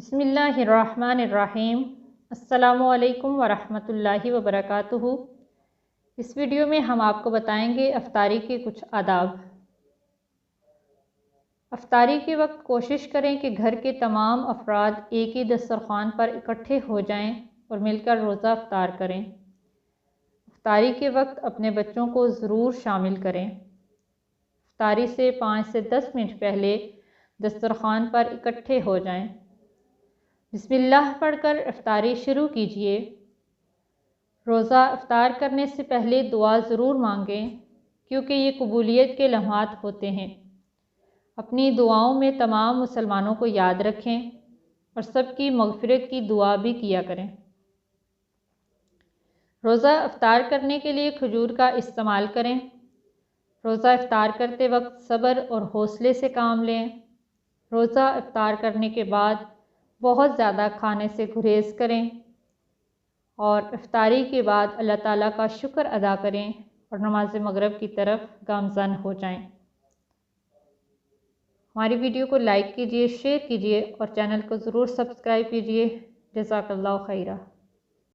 बिस्मिल्लाहिर्रहमानिर्रहीम। अस्सलामुअलैकुम वरहमतुल्लाहि वबरकातुहू। इस वीडियो में हम आपको बताएंगे अफ्तारी के कुछ आदाब। अफ्तारी के वक्त कोशिश करें कि घर के तमाम अफराद एक ही दस्तरखान पर इकट्ठे हो जाएं और मिलकर रोज़ा अफ्तार करें। अफ्तारी के वक्त अपने बच्चों को ज़रूर शामिल करें। अफ्तारी से 5 से 10 मिनट पहले दस्तरखान पर इकट्ठे हो जाएं। बिस्मिल्लाह पढ़कर इफ्तारी शुरू कीजिए। रोज़ा इफ्तार करने से पहले दुआ ज़रूर मांगें, क्योंकि ये कबूलियत के लम्हात होते हैं। अपनी दुआओं में तमाम मुसलमानों को याद रखें और सबकी मग़फ़िरत की दुआ भी किया करें। रोज़ा इफ्तार करने के लिए खजूर का इस्तेमाल करें। रोज़ा इफ्तार करते वक्त सब्र और हौसले से काम लें। रोज़ा इफ्तार करने के बाद बहुत ज़्यादा खाने से गुरेज करें और इफ्तारी के बाद अल्लाह ताला का शुक्र अदा करें और नमाज मगरिब की तरफ गामज़न हो जाएं। हमारी वीडियो को लाइक कीजिए, शेयर कीजिए और चैनल को ज़रूर सब्सक्राइब कीजिए। जज़ाकल्लाहु खैरा।